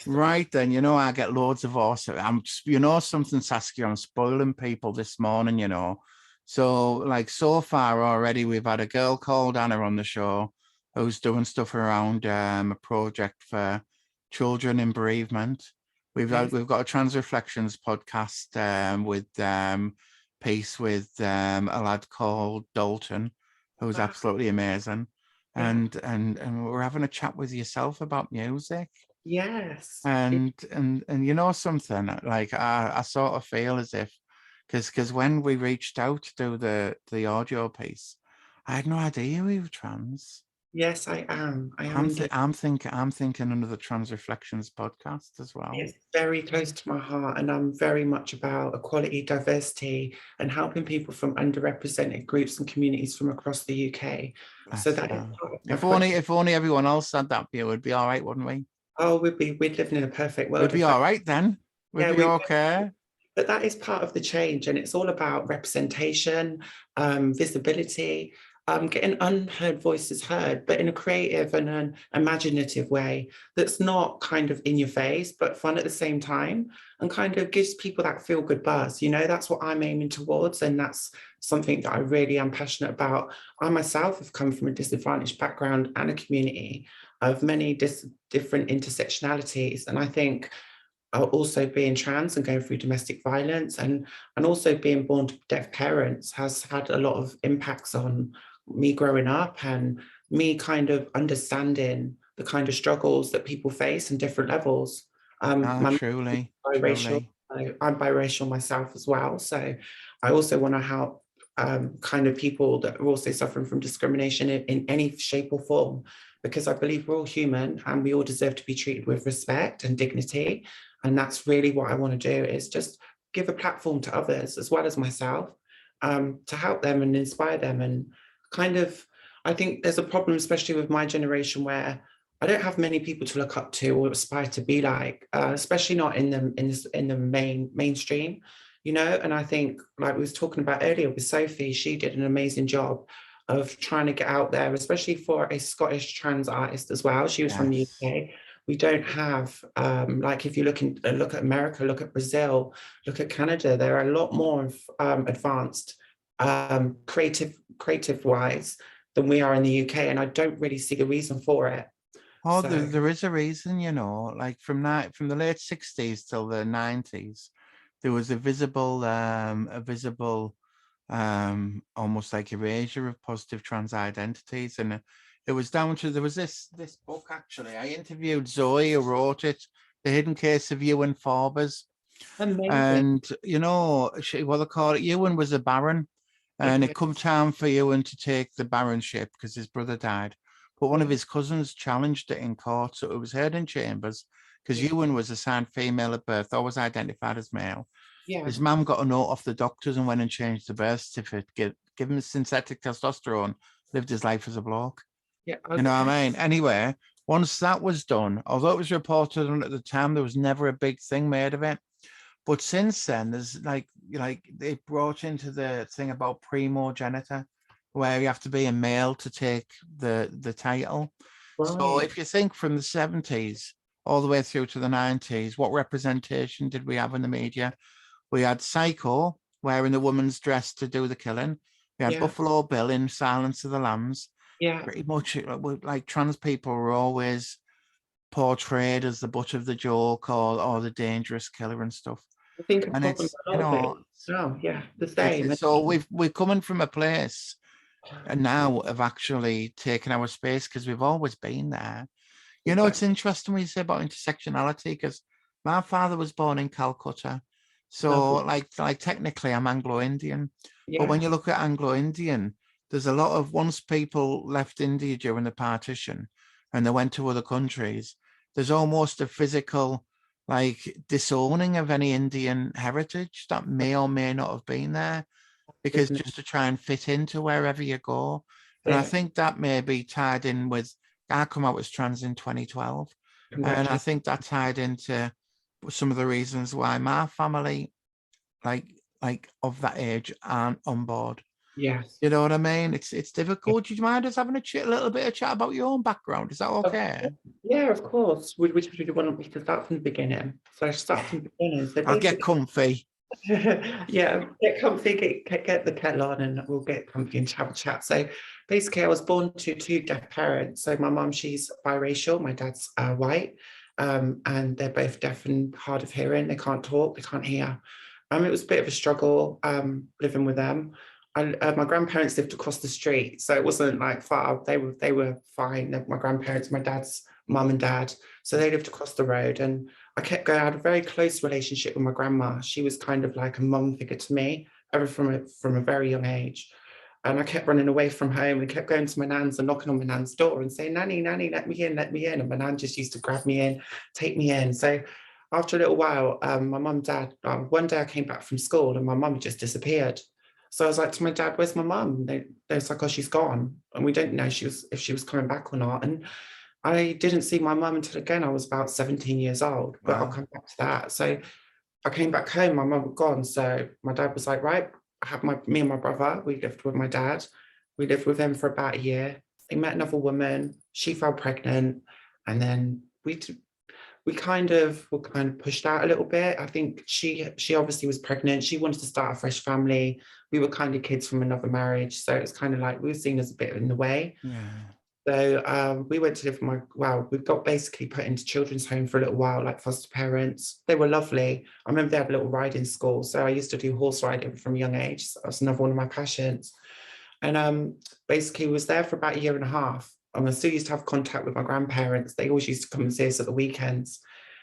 Right then, I get loads of awesome. Something, Saskia, I'm spoiling people this morning, So, like, so far already, we've had a girl called Anna on the show who's doing stuff around a project for children in bereavement. We've got a Trans Reflections podcast with piece with a lad called Dalton, who's absolutely amazing. Yeah. And we're having a chat with yourself about music. Yes. And something, like I sort of feel as if, because when we reached out to do the audio piece, I had no idea we were trans. Yes, I am. I am indeed. I'm thinking under the Trans Reflections podcast as well. It's very close to my heart, and I'm very much about equality, diversity, and helping people from underrepresented groups and communities from across the UK. So Bless that is you. part of my If only everyone else had that view, it'd be all right, wouldn't we? Oh, we'd live in a perfect We'd world be if that. all right then. We'd Yeah, be we. okay. But that is part of the change, and it's all about representation, visibility, getting unheard voices heard, but in a creative and an imaginative way that's not kind of in your face, but fun at the same time, and kind of gives people that feel good buzz. That's what I'm aiming towards, and that's something that I really am passionate about. I myself have come from a disadvantaged background and a community of many different intersectionalities, and I think also being trans and going through domestic violence and also being born to deaf parents has had a lot of impacts on me growing up and me kind of understanding the kind of struggles that people face in different levels. My mum is Truly, biracial. truly. I'm biracial myself as well. So I also want to help kind of people that are also suffering from discrimination in any shape or form, because I believe we're all human and we all deserve to be treated with respect and dignity. And that's really what I want to do, is just give a platform to others as well as myself, to help them and inspire them. And kind of, I think there's a problem, especially with my generation, where I don't have many people to look up to or aspire to be like, especially not in the mainstream, And I think, like we was talking about earlier with Sophie, she did an amazing job of trying to get out there, especially for a Scottish trans artist as well. She was from the Yes. UK. We don't have, like, if you look at America, look at Brazil, look at Canada, they're a lot more advanced, creative wise than we are in the UK, and I don't really see the reason for it. Oh, So there is a reason, like from the late 60s till the 90s, there was a visible, almost like erasure of positive trans identities. And it was down to, there was this book, actually. I interviewed Zoe, who wrote it, The Hidden Case of Ewan Forbes. amazing. And, what they call it, Ewan was a baron. And Okay. it come time for Ewan to take the baronship because his brother died. But one of Yeah. his cousins challenged it in court, so it was heard in chambers because Yeah. Ewan was assigned female at birth, always identified as male. Yeah. His mum got a note off the doctors and went and changed the birth certificate, give him synthetic testosterone, lived his life as a bloke. Yeah. You know what Okay. I mean? Anyway, once that was done, although it was reported on at the time, there was never a big thing made of it. But since then, there's like they brought into the thing about primogenitor, where you have to be a male to take the title. So Right. if you think from the 70s all the way through to the 90s, what representation did we have in the media? We had Psycho wearing the woman's dress to do the killing. We had Yeah. Buffalo Bill in Silence of the Lambs. Yeah. Pretty much, like trans people were always portrayed as the butt of the joke or the dangerous killer and stuff. I think a And problem, it's, a lot of it. Oh, yeah, the same. so we're coming from a place and now of actually taking our space because we've always been there. It's Exactly. interesting when you say about intersectionality, because my father was born in Calcutta. So Lovely. like technically I'm Anglo-Indian. But when Yeah. you look at Anglo-Indian, there's a lot of, once people left India during the partition and they went to other countries, there's almost a physical like disowning of any Indian heritage that may or may not have been there, because Goodness. just to try and fit into wherever you go. And I Yeah. think that may be tied in with, I come out as trans in 2012. And I Congratulations. think that tied into some of the reasons why my family, like of that age, aren't on board. Yes. You know what I mean? It's difficult. Do you mind us having a little bit of chat about your own background? Is that Of okay? course. Yeah, of course. Which would you want me to start from the beginning? So I start from the beginning. So I'll get basically, comfy. yeah, get comfy, get the kettle on, and we'll get comfy and have a chat. So basically, I was born to two deaf parents. So my mum, she's biracial. My dad's white, and they're both deaf and hard of hearing. They can't talk, they can't hear. It was a bit of a struggle living with them. My grandparents lived across the street, so it wasn't like far. They were fine. My grandparents, my dad's mum and dad, so they lived across the road, and I had a very close relationship with my grandma. She was kind of like a mum figure to me, ever from a very young age. And I kept running away from home and kept going to my nan's and knocking on my nan's door and saying, Nanny, Nanny, let me in, let me in. And my nan just used to grab me in, take me in. So after a little while, my mum and dad, one day I came back from school and my mum just disappeared. So I was like to my dad, where's my mum? They was like, oh, she's gone. And we don't know if she was coming back or not. And I didn't see my mum until again, I was about 17 years old, but I'll come back to that. So I came back home, my mum was gone. So my dad was like, right, I have me and my brother, we lived with my dad. We lived with him for about a year. He met another woman, she fell pregnant. And then we kind of were pushed out a little bit. I think she obviously was pregnant. She wanted to start a fresh family. We were kind of kids from another marriage. So it's kind of like we were seen as a bit in the way. Yeah. So we went to live with we got basically put into children's home for a little while, like foster parents. They were lovely. I remember they had a little riding school. So I used to do horse riding from a young age. So that's another one of my passions. And basically was there for about a year and a half. And I still used to have contact with my grandparents. They always used to come and see us at the weekends.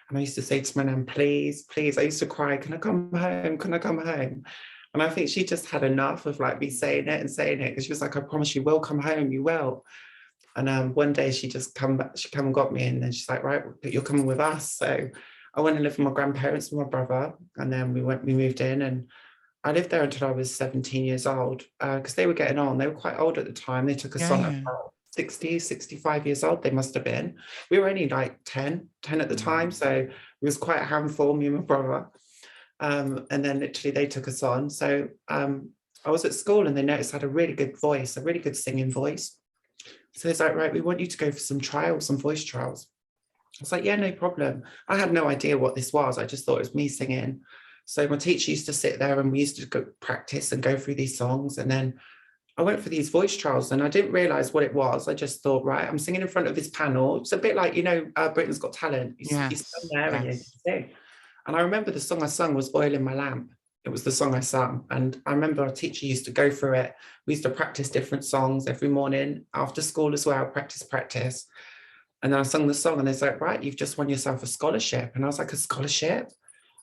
And I used to say to my nan, please, please, I used to cry, can I come home? Can I come home? And I think she just had enough of like me saying it because she was like, I promise you will come home, you will. And one day she come and got me, and then she's like, right, you're coming with us. So I went and lived with my grandparents and my brother, and then we moved in, and I lived there until I was 17 years old because they were getting on. They were quite old at the time. They took us on at about 60, 65 years old. They must have been. We were only like 10 at the time. So it was quite a handful, me and my brother. And then literally they took us on. So I was at school and they noticed I had a really good voice, a really good singing voice. So it's like, right, we want you to go for some trials, some voice trials. I was like, yeah, no problem. I had no idea what this was. I just thought it was me singing. So my teacher used to sit there and we used to go practice and go through these songs. And then I went for these voice trials and I didn't realize what it was. I just thought, right, I'm singing in front of this panel. It's a bit like, Britain's Got Talent. You stand there and you sing. And I remember the song I sung was Oil in My Lamp. It was the song I sang. And I remember our teacher used to go through it. We used to practice different songs every morning after school as well, practice. And then I sung the song and they said, right, you've just won yourself a scholarship. And I was like, a scholarship?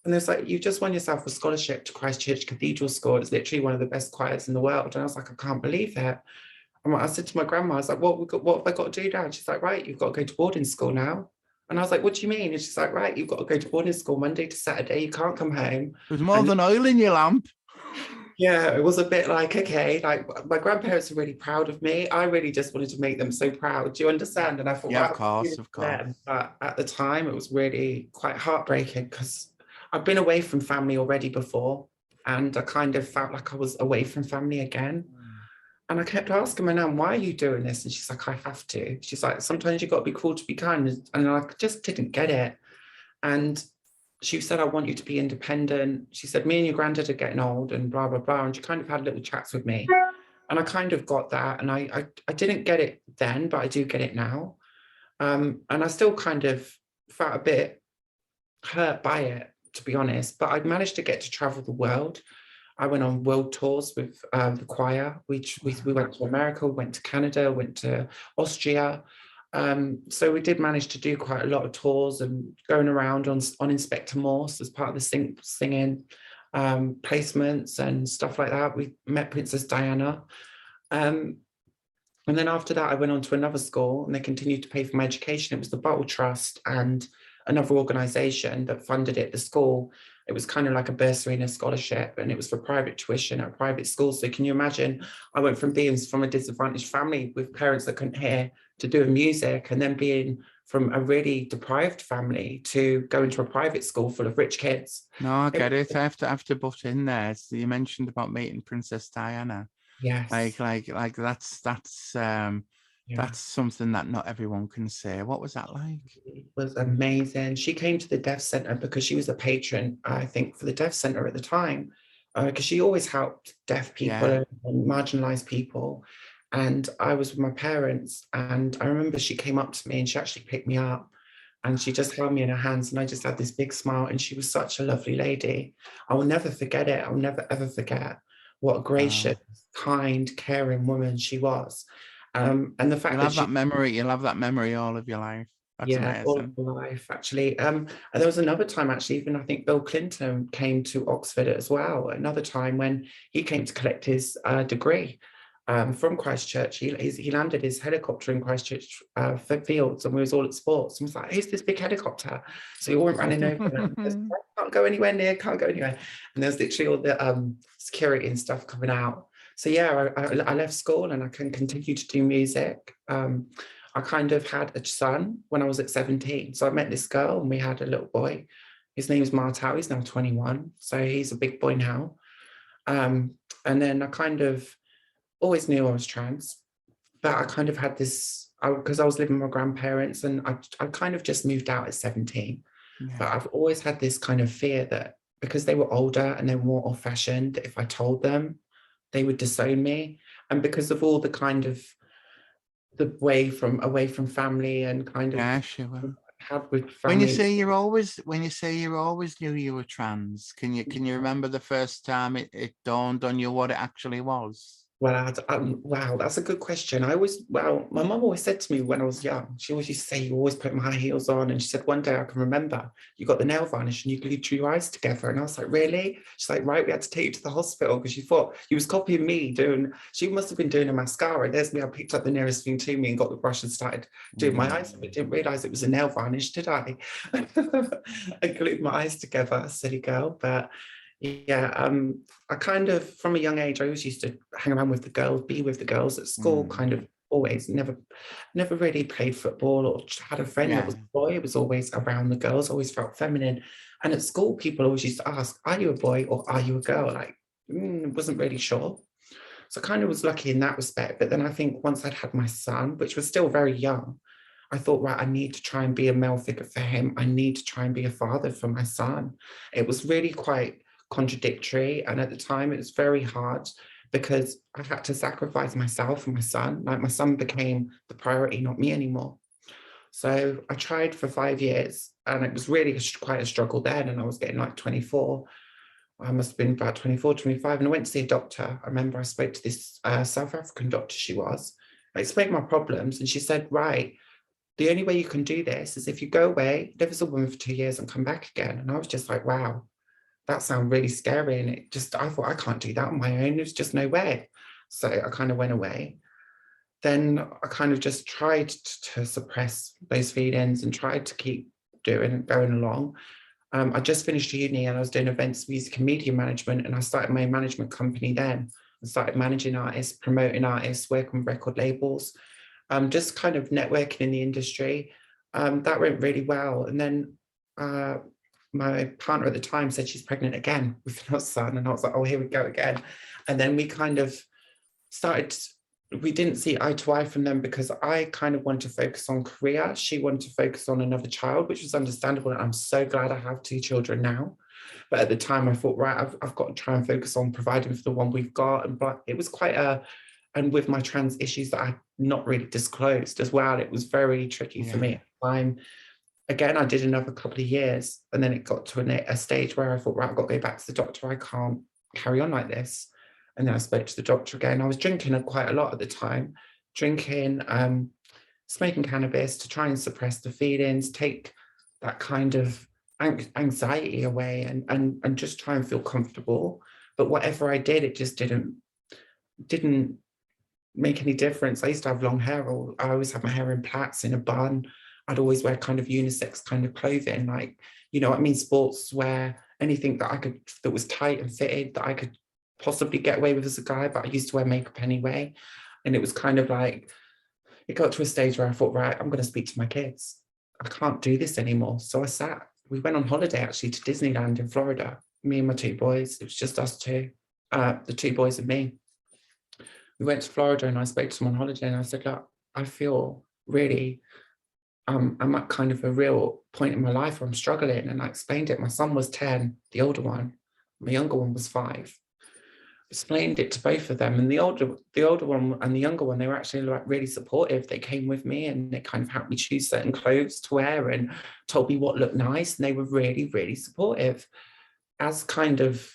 And they was like, you've just won yourself a scholarship to Christchurch Cathedral School. It's literally one of the best choirs in the world. And I was like, I can't believe it. And I said to my grandma, I was like, what have I got to do now? And she's like, right, you've got to go to boarding school now. And I was like, what do you mean? And she's like, right, you've got to go to boarding school Monday to Saturday. You can't come home. There's more than oil in your lamp. Yeah, it was a bit like, okay, like my grandparents are really proud of me. I really just wanted to make them so proud. Do you understand? And I thought, yeah, well, of course. But at the time, it was really quite heartbreaking because I've been away from family already before. And I kind of felt like I was away from family again. And I kept asking my nan, why are you doing this? And she's like, I have to. She's like, sometimes you've got to be cruel to be kind. And I just didn't get it. And she said, I want you to be independent. She said, me and your granddad are getting old and blah, blah, blah. And she kind of had little chats with me. And I kind of got that. And I didn't get it then, but I do get it now. And I still kind of felt a bit hurt by it, to be honest. But I'd managed to get to travel the world. I went on world tours with the choir. We went to America, went to Canada, went to Austria. So we did manage to do quite a lot of tours and going around on Inspector Morse as part of the singing placements and stuff like that. We met Princess Diana. And then after that, I went on to another school and they continued to pay for my education. It was the Bottle Trust and another organisation that funded it, the school. It was kind of like a bursary and a scholarship, and it was for private tuition at a private school. So can you imagine, I went from being from a disadvantaged family with parents that couldn't hear to doing music, and then being from a really deprived family to going to a private school full of rich kids. No, I get it. I have to butt in there. So you mentioned about meeting Princess Diana. Yes. Yeah. That's something that not everyone can say. What was that like? It was amazing. She came to the Deaf Centre because she was a patron, I think, for the Deaf Centre at the time, because she always helped deaf people Yeah. and marginalised people. And I was with my parents, and I remember she came up to me and she actually picked me up and she just held me in her hands, and I just had this big smile, and she was such a lovely lady. I will never forget it. I'll never, ever forget what a gracious, kind, caring woman she was. And the fact You'll that have she that memory. You'll have that memory all of your life. That's yeah, all of amazing. my life actually. And there was another time actually, even I think Bill Clinton came to Oxford as well. Another time when he came to collect his degree from Christchurch. He landed his helicopter in Christchurch Fields, and we was all at sports. And was like, "Who's this big helicopter?" So we all went running over, and I was like, "Can't go anywhere near, can't go anywhere." And there's literally all the security and stuff coming out. So yeah, I left school and I can continue to do music. I kind of had a son when I was at 17. So I met this girl and we had a little boy. His name's Martel. He's now 21. So he's a big boy now. And then I kind of always knew I was trans, but I kind of had this, because I was living with my grandparents, and I kind of just moved out at 17. But Yeah. I've always had this kind of fear that because they were older and they were more old fashioned, that if I told them, they would disown me. And because of all the kind of the away from family and kind of Yeah, sure. had with When you family. say you always knew you were trans, can you remember the first time it dawned on you what it actually was? Well, wow, that's a good question. My mum always said to me when I was young, she always used to say, "You always put my high heels on." And she said, one day I can remember you got the nail varnish and you glued your eyes together. And I was like, "Really?" She's like, "Right, we had to take you to the hospital because she thought you was copying me doing, she must have been doing a mascara." There's me, I picked up the nearest thing to me and got the brush and started doing my eyes. I didn't realize it was a nail varnish, did I? I glued my eyes together, silly girl. But yeah, I kind of, from a young age, I always used to hang around with the girls, be with the girls at school, kind of always, never really played football or had a friend that Yeah. was a boy. It was always around the girls, always felt feminine. And at school, people always used to ask, "Are you a boy or are you a girl?" Like, wasn't really sure. So I kind of was lucky in that respect. But then I think once I'd had my son, which was still very young, I thought, right, I need to try and be a male figure for him. I need to try and be a father for my son. It was really quite contradictory. And at the time, it was very hard because I had to sacrifice myself for my son. Like my son became the priority, not me anymore. So I tried for 5 years and it was really quite a struggle then. And I was getting like 24. I must have been about 24, 25. And I went to see a doctor. I remember I spoke to this South African doctor she was. I explained my problems and she said, "Right, the only way you can do this is if you go away, live as a woman for 2 years and come back again." And I was just like, wow, that sounds really scary. And I thought, I can't do that on my own. There's just no way. So I kind of went away. Then I kind of just tried to suppress those feelings and tried to keep going along. I just finished uni and I was doing events, music and media management. And I started my management company then. I started managing artists, promoting artists, working with record labels, just kind of networking in the industry. That went really well. And then my partner at the time said she's pregnant again with another son. And I was like, oh, here we go again. And then we kind of we didn't see eye to eye from them because I kind of wanted to focus on career. She wanted to focus on another child, which was understandable. And I'm so glad I have 2 children now. But at the time I thought, right, I've got to try and focus on providing for the one we've got. And it was quite and with my trans issues that I not really disclosed as well, it was very tricky for me at the time. Again, I did another couple of years and then it got to a stage where I thought, right, I've got to go back to the doctor. I can't carry on like this. And then I spoke to the doctor again. I was drinking quite a lot at the time, smoking cannabis to try and suppress the feelings, take that kind of anxiety away and just try and feel comfortable. But whatever I did, it just didn't make any difference. I used to have long hair, or I always had my hair in plaits in a bun. I'd always wear kind of unisex kind of clothing, like, you know what I mean, sports wear, anything that was tight and fitted that I could possibly get away with as a guy, but I used to wear makeup anyway. And it was kind of like, it got to a stage where I thought, right, I'm going to speak to my kids. I can't do this anymore. So we went on holiday actually to Disneyland in Florida, me and my 2 boys. It was just us two, the 2 boys and me. we went to Florida and I spoke to him on holiday and I said, look, I feel really, I'm at kind of a real point in my life where I'm struggling. And I explained it. My son was 10, the older one, my younger one was 5. Explained it to both of them, and the older one and the younger one, they were actually like really supportive. They came with me and they kind of helped me choose certain clothes to wear and told me what looked nice, and they were really, really supportive. As kind of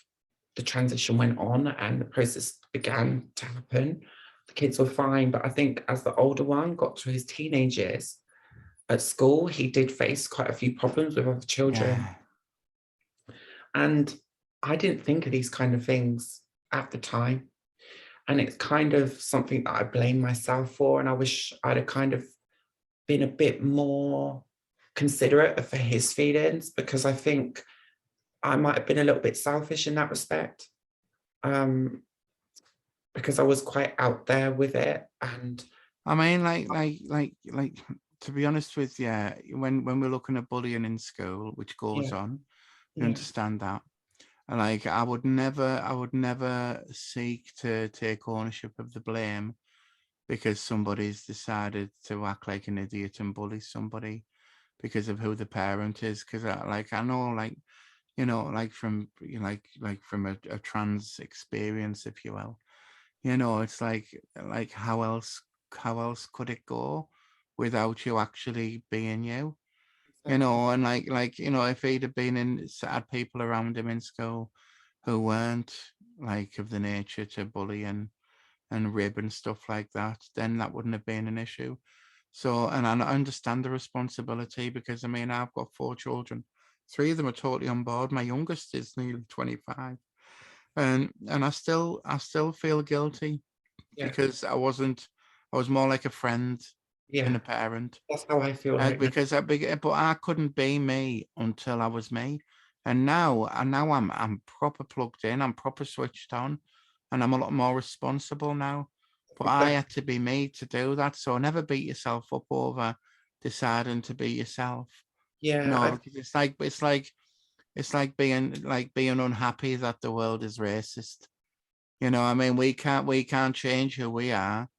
the transition went on and the process began to happen, the kids were fine, but I think as the older one got to his teenage years at school, he did face quite a few problems with other children. Yeah. And I didn't think of these kind of things at the time. And it's kind of something that I blame myself for. And I wish I'd have kind of been a bit more considerate for his feelings, because I think I might have been a little bit selfish in that respect. Because I was quite out there with it. And I mean, like, to be honest with you, when we're looking at bullying in school, which goes on, you understand that. And like, I would never seek to take ownership of the blame because somebody's decided to act like an idiot and bully somebody because of who the parent is. Because I know, like, you know, like from from a trans experience, if you will, you know, it's like how else could it go without you actually being you? You know, and you know, if he'd have been had people around him in school who weren't like of the nature to bully and rib and stuff like that, then that wouldn't have been an issue. So, and I understand the responsibility, because I mean, I've got 4 children. 3 of them are totally on board. My youngest is nearly 25, and I still feel guilty because I was more like a friend than a parent. That's how I feel right now. Because but I couldn't be me until I was me, and now I'm proper plugged in. I'm proper switched on, and I'm a lot more responsible now. But I had to be me to do that. So never beat yourself up over deciding to be yourself. No, because it's like being unhappy that the world is racist. You know, I mean, we can't change who we are.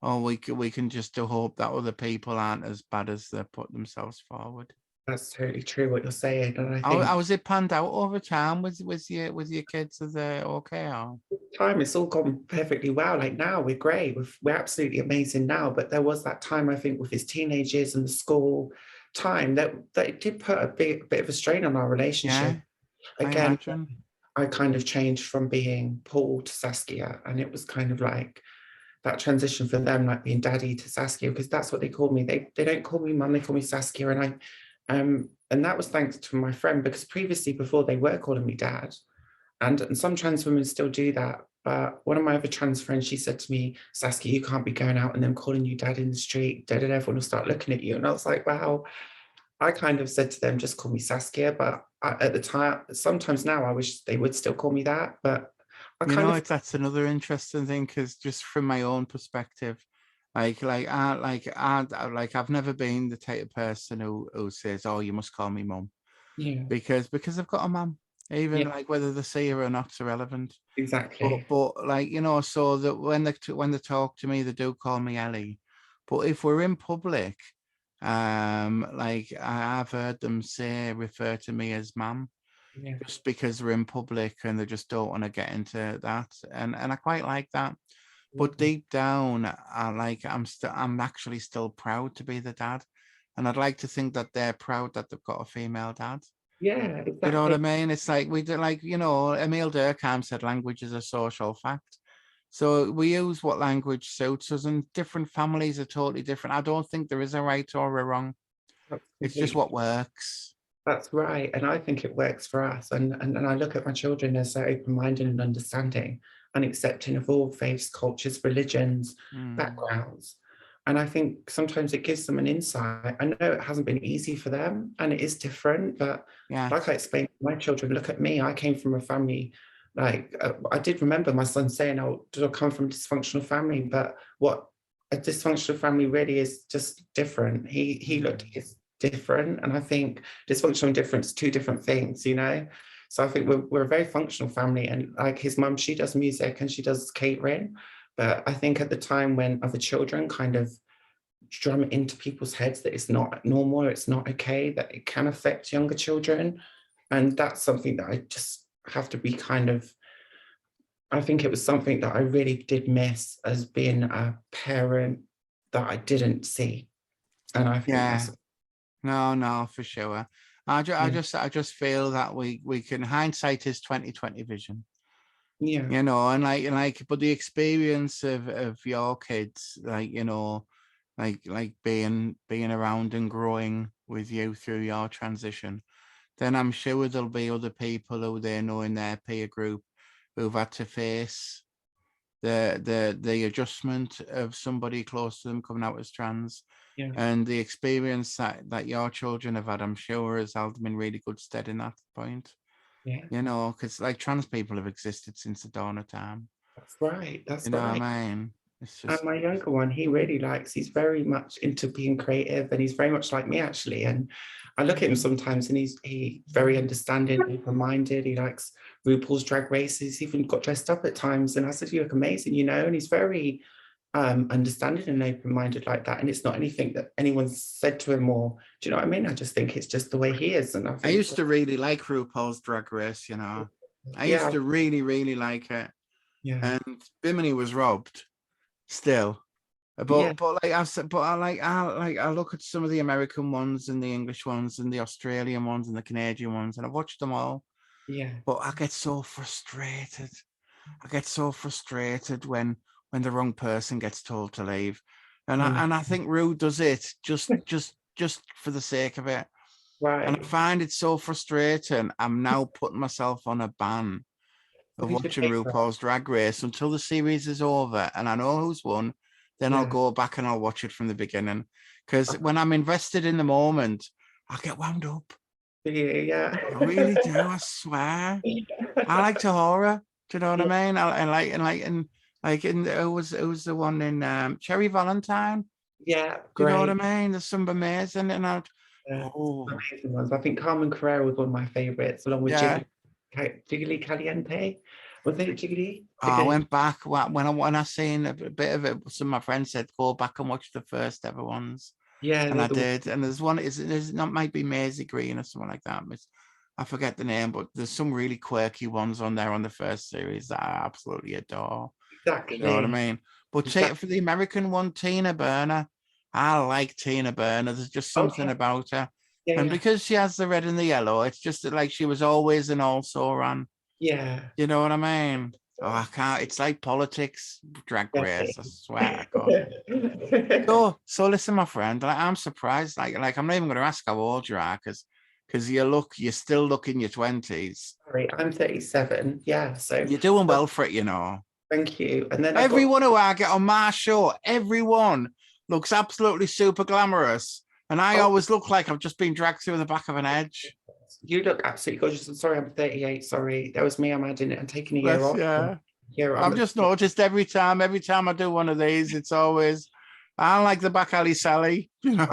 Or we can just hope that other people aren't as bad as they put themselves forward. That's totally true what you're saying, and I How think was it panned out over time with your kids? Are they okay? Or? time it's all gone perfectly well. Like now we're great, we're absolutely amazing now. But there was that time, I think, with his teenage years and the school time that it did put a bit of a strain on our relationship. Yeah, I Again, imagine. I kind of changed from being Paul to Saskia, and it was kind of like that transition for them, like being daddy to Saskia, because that's what they call me. They don't call me mum, they call me Saskia. And that was thanks to my friend, because previously, before, they were calling me dad. And some trans women still do that. But one of my other trans friends, she said to me, Saskia, you can't be going out and them calling you dad in the street. Everyone will start looking at you. And I was like, wow. I kind of said to them, just call me Saskia. But at the time, sometimes now I wish they would still call me that. But that's another interesting thing, because just from my own perspective, I've never been the type of person who says, "Oh, you must call me mum," because I've got a mum. Even like whether they see her or not's irrelevant. Exactly. But like, you know, so that when they talk to me, they do call me Ellie. But if we're in public, like I've heard them refer to me as mum. Just because we're in public and they just don't want to get into that, and I quite like that. But deep down, I'm actually still proud to be the dad, and I'd like to think that they're proud that they've got a female dad. Yeah, exactly. You know what I mean? It's like we do, like, you know, Emile Durkheim said language is a social fact. So we use what language suits us, and different families are totally different. I don't think there is a right or a wrong. It's just what works. That's right. And I think it works for us. And I look at my children as so open-minded and understanding and accepting of all faiths, cultures, religions, backgrounds. And I think sometimes it gives them an insight. I know it hasn't been easy for them and it is different, but like I explained to my children, look at me. I came from a family, like I did remember my son saying, oh, did I come from a dysfunctional family? But what a dysfunctional family really is just different. He looked at his different, and I think dysfunctional and difference, 2 different things, you know. So I think we're a very functional family, and like his mum, she does music and she does catering, But I think at the time when other children kind of drum it into people's heads that it's not normal, it's not okay, that it can affect younger children. And that's something that I just have to be kind of, I think it was something that I really did miss as being a parent that I didn't see. And I think Yeah. that's, No, for sure. I yeah, just feel that we can, hindsight is 2020 vision, yeah, you know, and but the experience of your kids, like, you know, like being around and growing with you through your transition, then I'm sure there'll be other people who they know in their peer group who've had to face the adjustment of somebody close to them coming out as trans, yeah, and the experience that your children have had, I'm sure, has held them in really good stead in that point. yeah. You know, because like trans people have existed since the dawn of time. That's right. You That's know right. what I mean? It's And just, my younger one, he really likes, he's very much into being creative, and he's very much like me actually. And I look at him sometimes and he very understanding, open-minded. He likes RuPaul's Drag Race. He's even got dressed up at times. And I said, you look amazing, you know, and he's very understanding and open-minded like that. And it's not anything that anyone's said to him, or do you know what I mean? I just think it's just the way he is. And I I think, used to really like RuPaul's Drag Race, you know. I used yeah, to really, really like it. yeah, And Bimini was robbed still. yeah, But like I said, but I look at some of the American ones and the English ones and the Australian ones and the Canadian ones, and I've watched them all. yeah, But I get so frustrated. I get so frustrated when the wrong person gets told to leave. I know. And I think Rue does it just for the sake of it. And I Right. find it so frustrating. I'm now putting myself on a ban of Who's your watching favorite? RuPaul's Drag Race until the series is over and I know who's won. Then I'll Yeah. go back and I'll watch it from the beginning. Because when I'm invested in the moment, I get wound up. Yeah. I really do. I swear. I like to horror. Do you know what I Yeah, mean? And it was the one in Cherry Valentine. yeah, Do you know what I great. mean? There's some amazing, and I, Yeah, oh amazing ones. I think Carmen Carrera was one of my favorites, along with yeah. Jiggly Caliente. Was it Jiggly? Oh, I went back when I seen a bit of it. Some of my friends said go back and watch the first ever ones, Yeah, and I the did. And there's one is not might be Maisie Green or something like that. I forget the name, but there's some really quirky ones on there on the first series that I absolutely adore. You know what I exactly. mean? But Exactly. for the American one, Tina Burner, I like Tina Burner. There's just something Okay. about her. Yeah, And yeah. because she has the red and the yellow, it's just that, like she was always an also ran. Yeah. You know what I mean? Oh, I can't. It's like politics, drag race. I Definitely. swear to God. So listen, my friend. Like, I'm surprised. I'm not even going to ask how old you are, because you still look in your 20s. Sorry, I'm 37. Yeah, so You're doing well for it, you know. thank you. And then I got, Everyone who I get on my show, everyone looks absolutely super glamorous. And I oh, always look like I've just been dragged through the back of an edge. you look absolutely gorgeous. I'm sorry, I'm 38. Sorry, that was me. I'm adding it. I'm taking a year Bless off. you. Year, I'm I've just noticed every time I do one of these, it's always, I like the back alley Sally, you know.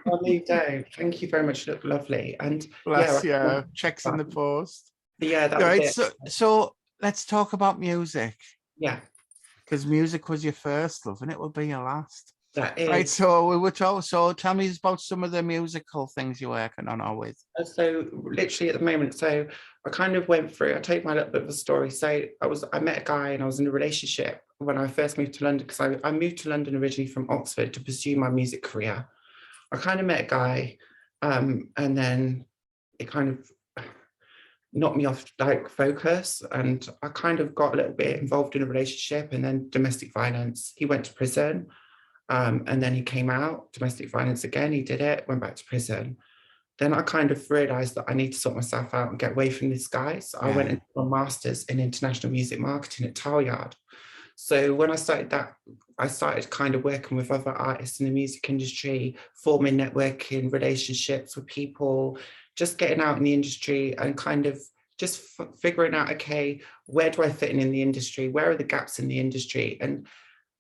Oh, you don't. Thank you very much. You look lovely. And yeah, Bless you. Checks in the post. yeah, that All was right, it. so let's talk about music, Yeah, because music was your first love and it will be your last. that Right, is. so we were talking. So tell me about some of the musical things you're working on or with. So literally at the moment, so I kind of went through, I'll tell you my little bit of a story. So I met a guy and I was in a relationship when I first moved to London, because I moved to London originally from Oxford to pursue my music career. I kind of met a guy, and then it kind of knocked me off like focus, and I kind of got a little bit involved in a relationship, and then domestic violence. He went to prison, and then he came out, domestic violence again, he did it, went back to prison. Then I kind of realized that I need to sort myself out and get away from this guy. So I went Yeah, and did my master's in international music marketing at Talyard. So when I started that, I started kind of working with other artists in the music industry, forming networking relationships with people, just getting out in the industry and kind of just figuring out, okay, where do I fit in the industry? Where are the gaps in the industry? And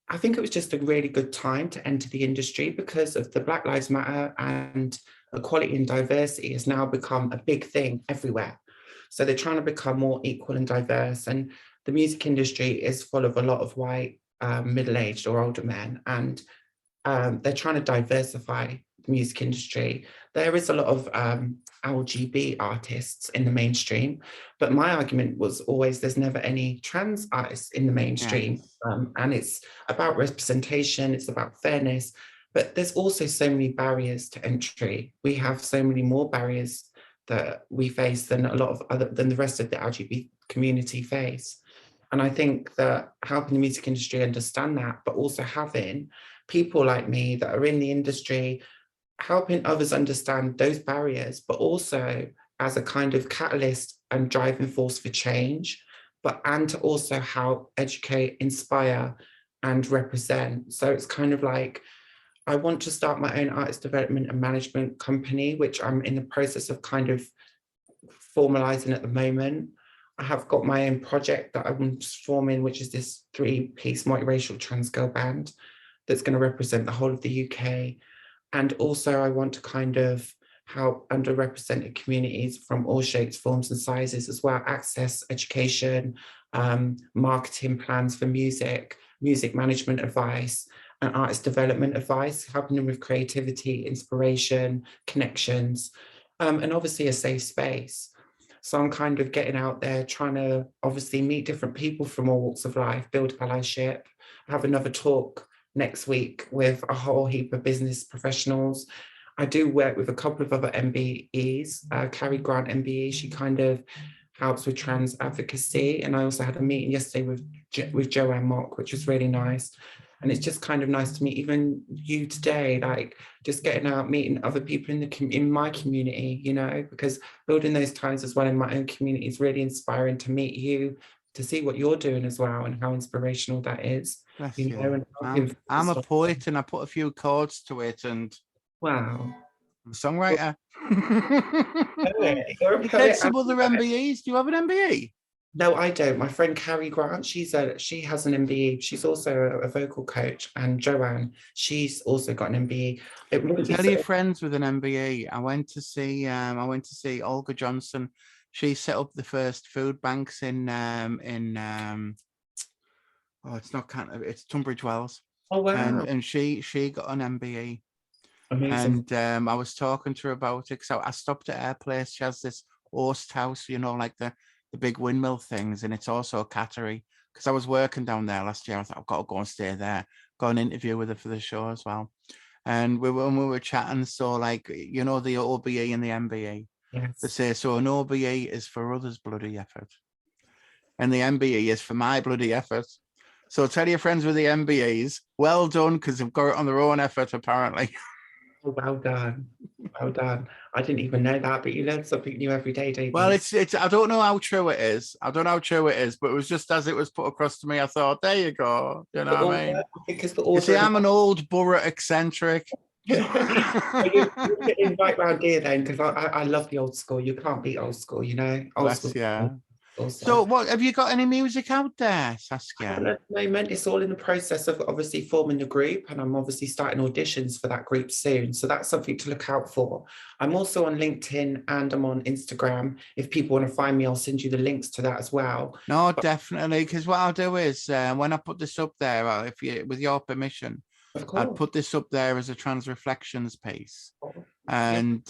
I think it was just a really good time to enter the industry because of the Black Lives Matter, and equality and diversity has now become a big thing everywhere. So they're trying to become more equal and diverse. And the music industry is full of a lot of white middle-aged or older men, and they're trying to diversify the music industry. There is a lot of LGBT artists in the mainstream, but my argument was always there's never any trans artists in the mainstream. Yes. And it's about representation, it's about fairness, but there's also so many barriers to entry. We have so many more barriers that we face than the rest of the LGBT community face. And I think that helping the music industry understand that, but also having people like me that are in the industry, helping others understand those barriers, but also as a kind of catalyst and driving force for change, and to also help educate, inspire, and represent. So it's kind of like, I want to start my own artist development and management company, which I'm in the process of kind of formalizing at the moment. I have got my own project that I'm forming, which is this 3-piece multiracial trans girl band that's going to represent the whole of the UK. And also I want to kind of help underrepresented communities from all shapes, forms and sizes as well, access education, marketing plans for music management advice, and artist development advice, helping them with creativity, inspiration, connections, and obviously a safe space. So I'm kind of getting out there, trying to obviously meet different people from all walks of life, build allyship. I have another talk next week with a whole heap of business professionals. I do work with a couple of other MBEs, Carrie Grant MBE, she kind of helps with trans advocacy. And I also had a meeting yesterday with Joanne Mock, which was really nice. And it's just kind of nice to meet even you today, like just getting out, meeting other people in my community, you know, because building those ties as well in my own community is really inspiring to meet you, to see what you're doing as well and how inspirational that is. Bless You know, you. I'm a poet and I put a few chords to it, and wow. I'm a songwriter. You're a You poet. get some other MBEs. Do you have an MBE? No, I don't. My friend Carrie Grant, she has an MBE. She's also a vocal coach, and Joanne, she's also got an MBE. It wouldn't be Tell your friends with an MBE. I went to see Olga Johnson. She set up the first food banks in it's not it's Tunbridge Wells. Oh wow. And she got an MBE. Amazing. And I was talking to her about it. So I stopped at her place. She has this Orst house, you know, like the big windmill things, and it's also a cattery. Because I was working down there last year, I thought I've got to go and stay there. Got an interview with her for the show as well. And we were chatting, so like, you know, the OBE and the MBE. Yes. They say, so an OBE is for others' bloody effort, and the MBE is for my bloody effort. So tell your friends with the MBEs, well done, because they've got it on their own effort, apparently. Oh, well done. Well done. I didn't even know that, but you learn something new every day, David. Well, it's I don't know how true it is. I don't know how true it is, but it was just as it was put across to me, I thought, there you go. You know what I mean? Because the You order. see, I'm an old borough eccentric. You're getting right round here then, because I love the old school. You can't beat old school, you know. Old school. Yeah. Also. So what have you got any music out there, Saskia? At the moment, it's all in the process of obviously forming the group, and I'm obviously starting auditions for that group soon. So that's something to look out for. I'm also on LinkedIn and I'm on Instagram. If people want to find me, I'll send you the links to that as well. No, definitely. Because what I'll do is when I put this up there, with your permission, I'll put this up there as a trans reflections piece. And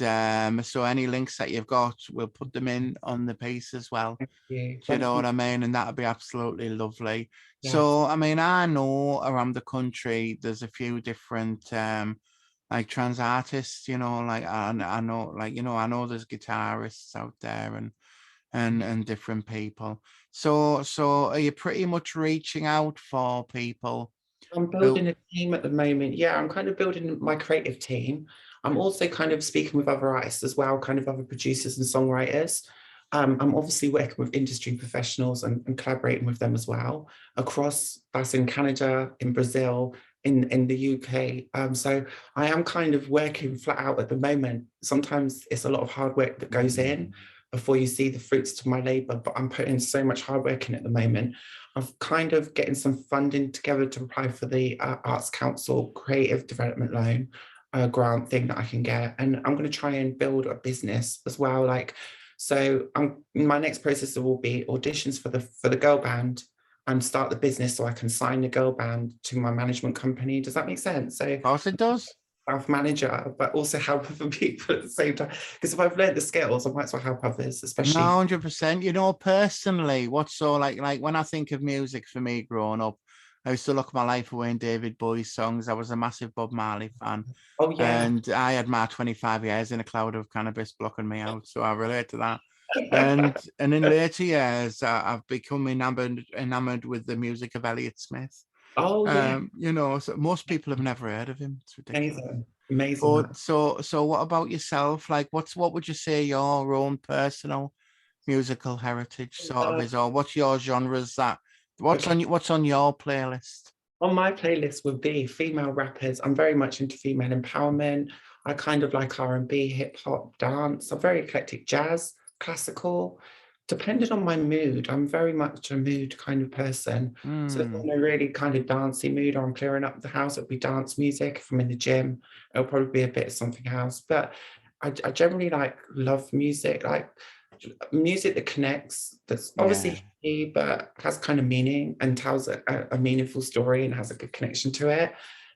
so any links that you've got, we'll put them in on the piece as well. Do you know what I mean? And that'd be absolutely lovely. Yes. So I mean, I know around the country there's a few different like trans artists, you know, like I know, like, you know, I know there's guitarists out there and different people. So are you pretty much reaching out for people? I'm building a team at the moment. Yeah, I'm kind of building my creative team. I'm also kind of speaking with other artists as well, kind of other producers and songwriters. I'm obviously working with industry professionals and collaborating with them as well, across, that's in Canada, in Brazil, in the UK. So I am kind of working flat out at the moment. Sometimes it's a lot of hard work that goes in before you see the fruits to my labor, but I'm putting so much hard work in at the moment. I'm kind of getting some funding together to apply for the Arts Council Creative Development Loan grant thing that I can get. And I'm going to try and build a business as well. Like, so my next process will be auditions for the girl band. start the business so I can sign the girl band to my management company. Does that make sense? So Of course it does. self-manager, but also help other people at the same time. Because if I've learned the skills, I might as well help others, No, especially. 100%. You know, personally, what's so like when I think of music for me growing up, I used to look my life away in David Bowie's songs. I was a massive Bob Marley fan. Oh yeah. And I had my 25 years in a cloud of cannabis blocking me out. So I relate to that. And in later years, I've become enamored with the music of Elliott Smith. Oh yeah. You know, so most people have never heard of him. It's ridiculous. Amazing. Amazing. But so what about yourself? Like what would you say your own personal musical heritage sort of is, or what's your genres that what's Okay. on your playlist? On my playlist would be female rappers. I'm very much into female empowerment. I kind of like R&B, hip hop, dance. I'm very eclectic, jazz, classical. Depending on my mood, I'm very much a mood kind of person. So if I'm in a really kind of dancey mood, or I'm clearing up the house, it'll be dance music. If I'm in the gym, it'll probably be a bit of something else. But I generally love music, like music that connects, that's obviously Yeah, heavy, but has kind of meaning and tells a meaningful story and has a good connection to it.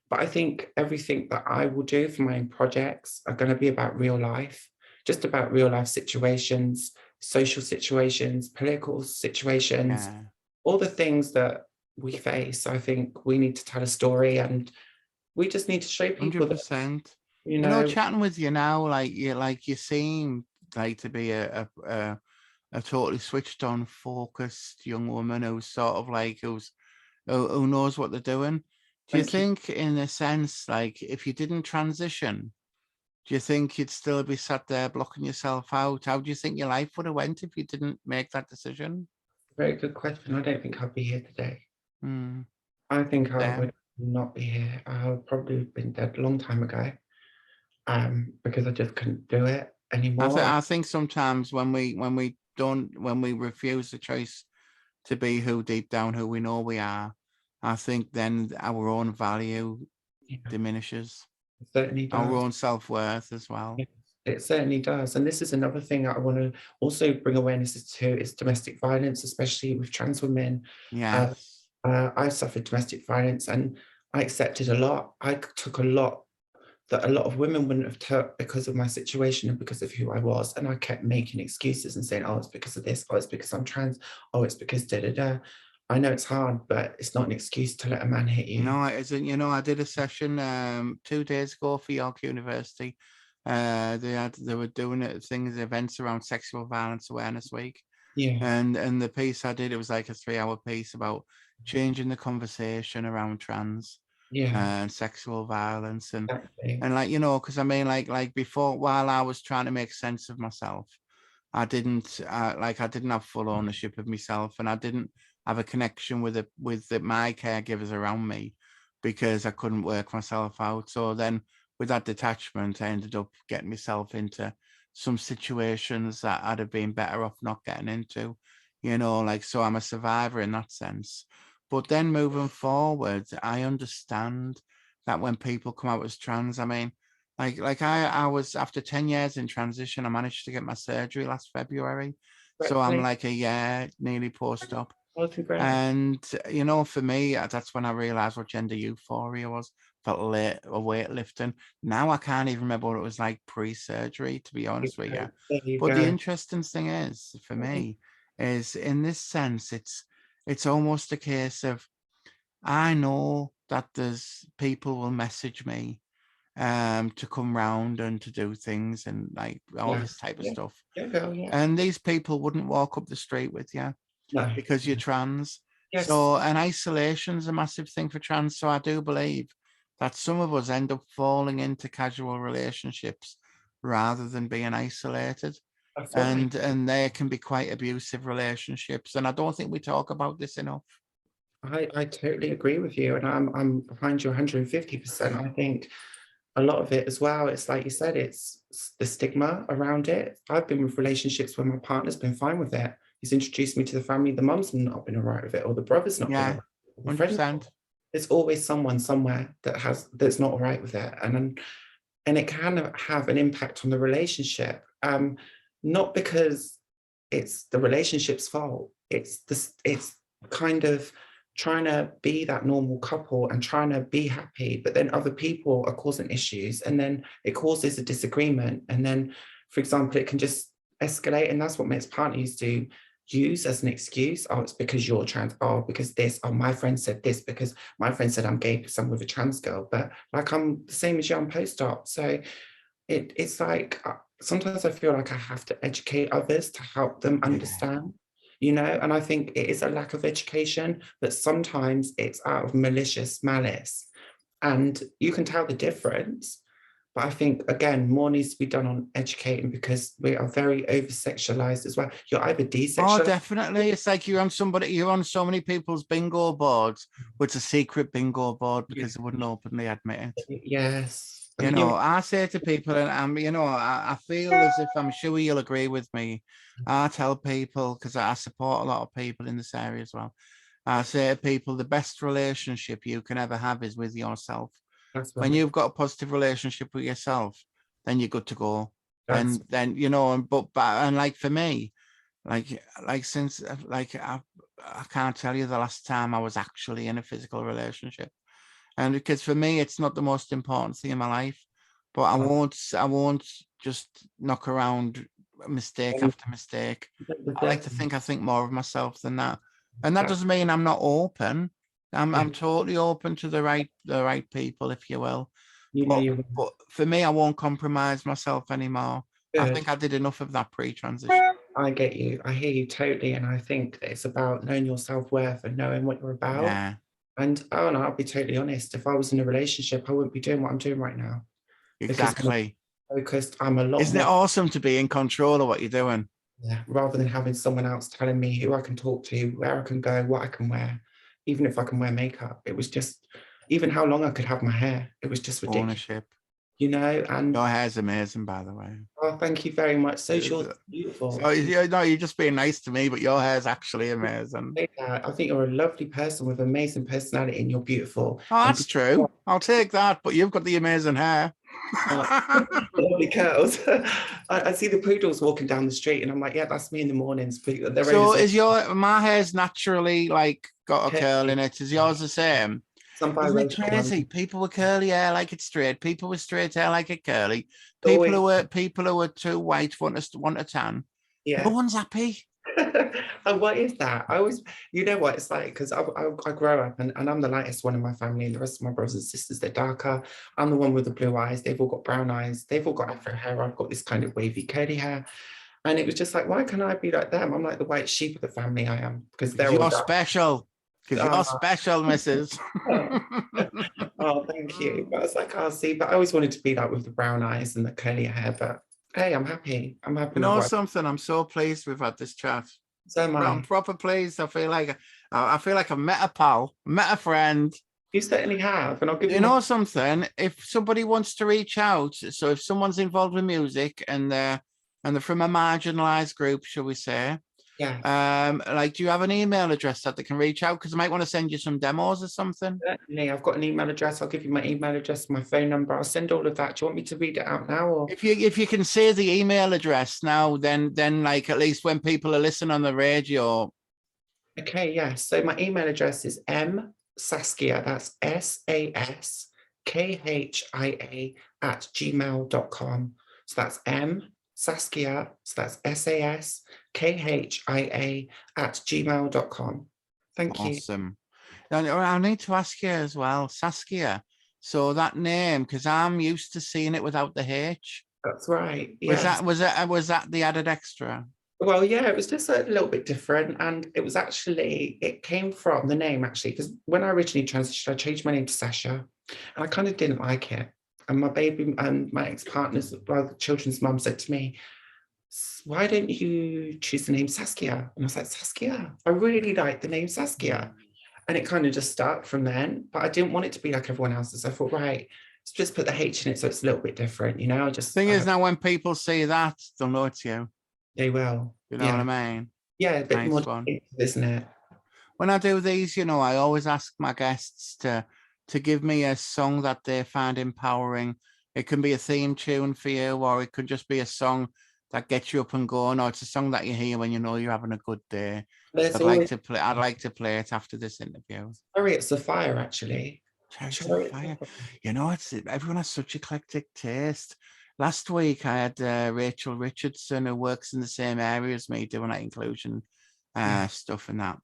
But I think everything that I will do for my own projects are going to be about real life, just about real life situations, social situations, political situations, yeah, all the things that we face. I think we need to tell a story, and we just need to show people that, 100%. you You know, know, chatting with you now, you seem like to be a totally switched on, focused young woman who's sort of like who knows what they're doing. Do you thank you. think, in a sense, like if you didn't transition, do you think you'd still be sat there blocking yourself out? How do you think your life would have went if you didn't make that decision? Very good question. I don't think I'd be here today. Hmm. I think I Damn. would not be here. I would probably have been dead a long time ago, because I just couldn't do it anymore. I think sometimes when we refuse the choice to be who deep down who we know we are, I think then our own value Yeah, diminishes, it certainly our does. own self-worth as well. Yes, it certainly does. And this is another thing that I want to also bring awareness to, is domestic violence, especially with trans women. Uh, Yes. I suffered domestic violence, and I accepted a lot. I took a lot that a lot of women wouldn't have took because of my situation and because of who I was. And I kept making excuses and saying, oh, it's because of this, oh, it's because I'm trans, oh, it's because da da da. I know it's hard, but it's not an excuse to let a man hit you. No, it isn't. You know, I did a session 2 days ago for York University. They were doing events around Sexual Violence Awareness Week. Yeah, And the piece I did, it was like a 3-hour piece about changing the conversation around trans yeah, and sexual violence. exactly. And like, you know, because I mean, like before, while I was trying to make sense of myself, I didn't have full ownership of myself, and I didn't have a connection my caregivers around me, because I couldn't work myself out. So then with that detachment, I ended up getting myself into some situations that I'd have been better off not getting into, you know, like, so I'm a survivor in that sense. But then moving forward, I understand that when people come out as trans, I mean, I was, after 10 years in transition, I managed to get my surgery last February. So I'm Congratulations. like a year nearly post-op. Well, congrats. And, you know, for me, that's when I realized what gender euphoria was. Felt a weight lifting. Now I can't even remember what it was like pre-surgery, to be honest with you. There you But the go. interesting thing is, for me, is in this sense, it's almost a case of, I know that there's people will message me to come round and to do things and like all Yeah, this type of yeah, stuff. yeah, girl, yeah. And these people wouldn't walk up the street with you No, because you're trans. yes, So, and isolation's a massive thing for trans. So I do believe that some of us end up falling into casual relationships rather than being isolated. that's what And they can be quite abusive relationships. And I don't think we talk about this enough. I totally agree with you, and I'm behind you 150%. I think a lot of it as well, it's like you said, it's the stigma around it. I've been with relationships where my partner's been fine with it. He's introduced me to the family, the mum's not been all right with it, or the brother's not been all Yeah, right, or the friend. 100%. There's always someone somewhere that's not all right with it. And it can have an impact on the relationship. Not because it's the relationship's fault. It's kind of trying to be that normal couple and trying to be happy, but then other people are causing issues, and then it causes a disagreement. And then, for example, it can just escalate. And that's what most partners do, use as an excuse. Oh, it's because you're trans. Oh, because this. Oh, my friend said this because my friend said I'm gay because I'm with a trans girl. But like, I'm the same as you on post-op. So it's like, sometimes I feel like I have to educate others to help them understand, you know, and I think it is a lack of education, but sometimes it's out of malicious malice, and you can tell the difference. But I think, again, more needs to be done on educating, because we are very over sexualized as well. You're either Oh, desexualized. definitely. It's like you're on so many people's bingo boards, but it's a secret bingo board because they wouldn't openly admit it. Yes. You know, I say to people, and you know, I feel as if, I'm sure you'll agree with me. I tell people, because I support a lot of people in this area as well. I say to people, the best relationship you can ever have is with yourself. That's When right. you've got a positive relationship with yourself, then you're good to go. That's Then you know, and like for me, since I can't tell you the last time I was actually in a physical relationship. And because for me, it's not the most important thing in my life, but I won't just knock around mistake after mistake. I like to think I think more of myself than that. And that doesn't mean I'm not open. I'm totally open to the right people, if you will. you know, But for me, I won't compromise myself anymore. I good. think I did enough of that pre-transition. I get you. I hear you totally. And I think that it's about knowing your self-worth and knowing what you're about. Yeah, And oh no, I'll be totally honest. If I was in a relationship, I wouldn't be doing what I'm doing right now, because I'm exactly. focused. I'm a lot Isn't it more, awesome to be in control of what you're doing? rather than having someone else telling me who I can talk to, where I can go, what I can wear, even if I can wear makeup. It was just, even how long I could have my hair. It was just ridiculous, Ownership. you know. And Your hair's amazing, by the way. oh, thank you very much. So yours So, is beautiful. so you're just being nice to me, but your hair's actually amazing. I think you're a lovely person with amazing personality, and you're beautiful. Oh, And that's true. I'll take that, but you've got the amazing hair. lovely curls. I see the poodles walking down the street, and I'm like, yeah, that's me in the mornings. They're So always my hair's naturally like got a curl in it? Is yours the same? some Isn't it biracial ones. crazy? People with curly hair like it straight. People with straight hair like it curly. Always, People who are too white want a tan. No yeah. one's happy. And what is that? I always, you know what it's like, because I grow up, and I'm the lightest one in my family, and the rest of my brothers and sisters, they're darker. I'm the one with the blue eyes. They've all got brown eyes. They've all got afro hair. I've got this kind of wavy curly hair. And it was just like, why can't I be like them? I'm like the white sheep of the family, I am, because Because they're all you're dark. special. Because you're special, Mrs. Oh, thank you. But I was like, oh, see, but I always wanted to be like with the brown eyes and the curly hair. But hey, I'm happy. I'm happy You with know what. something? I'm so pleased we've had this chat. So am I'm I. proper pleased. I feel like I've met a pal, met a friend. You certainly have, and I'll give You you my. know something? If somebody wants to reach out, so if someone's involved with music and they're from a marginalized group, shall we say, Yeah, like, do you have an email address that they can reach out? Because I might want to send you some demos or something. certainly. I've got an email address. I'll give you my email address, my phone number. I'll send all of that. Do you want me to read it out now, or? If you can say the email address now, then like at least when people are listening on the radio. Okay, yes. So my email address is Saskhia, that's SASKHIA @gmail.com. So that's Saskhia, so that's SASKHIA @gmail.com. Thank you. Awesome. And I need to ask you as well, Saskia. So that name, because I'm used to seeing it without the H. That's right. Was Yes. was that the added extra? Well, yeah, it was just a little bit different. And it was actually, it came from the name, actually, because when I originally transitioned, I changed my name to Sasha, and I kind of didn't like it. And my baby and my ex-partner's, well, the children's mum said to me, why don't you choose the name Saskia? And I was like, Saskia? I really like the name Saskia. And it kind of just stuck from then. But I didn't want it to be like everyone else's. I thought, right, let's just put the H in it so it's a little bit different, you know? I just Thing is, now when people see that, they'll know it's you. They will. You know what I mean? Yeah, a bit Nice more, one. isn't it? When I do these, you know, I always ask my guests to give me a song that they find empowering. It can be a theme tune for you, or it could just be a song that gets you up and going, or it's a song that you hear when you know you're having a good day. There's I'd like always to play. I'd like to play it after this interview. Chariots of Fire, actually. Chariots of Chariots Fire. of Fire. You know, it's everyone has such eclectic taste. Last week I had Rachel Richardson, who works in the same area as me, doing that inclusion stuff and that,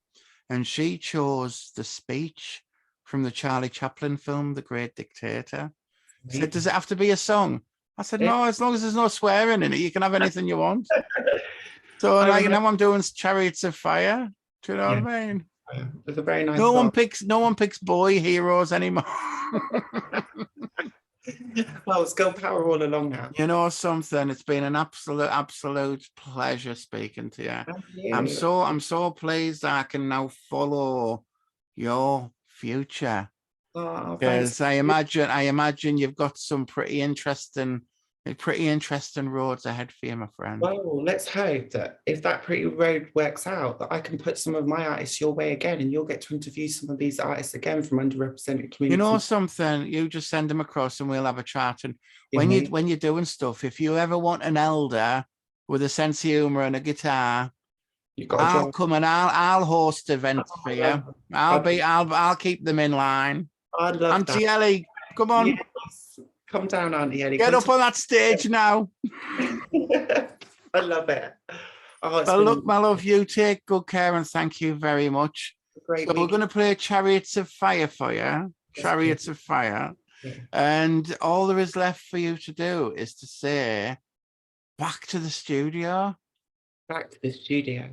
and she chose the speech from the Charlie Chaplin film, The Great Dictator. Said, does it have to be a song? I said, Yeah. no, as long as there's no swearing in it, you can have anything you want. So I like remember- now I'm doing Chariots of Fire. Do you know Yeah. what I mean? It's a very nice No song. one picks boy heroes anymore. Well, it's girl power all along now. You know something? It's been an absolute pleasure speaking to you. And you. I'm so pleased that I can now follow your future. Oh, Because thanks. I imagine you've got some pretty interesting roads ahead for you, my friend. Well, let's hope that if that pretty road works out, that I can put some of my artists your way again, and you'll get to interview some of these artists again from underrepresented communities. You know something? You just send them across, and we'll have a chat. And when you're doing stuff, if you ever want an elder with a sense of humor and a guitar, I'll come and I'll host events for you. I'll keep them in line. I love Auntie that. Ellie, come on. Yes. Come down, Auntie Ellie. Get up on that stage now. I love it. Oh, Well, look, my love, you take good care and thank you very much. Great So we're going to play Chariots of Fire for you. Yes, Chariots of Fire. Yeah. And all there is left for you to do is to say, back to the studio. Back to the studio.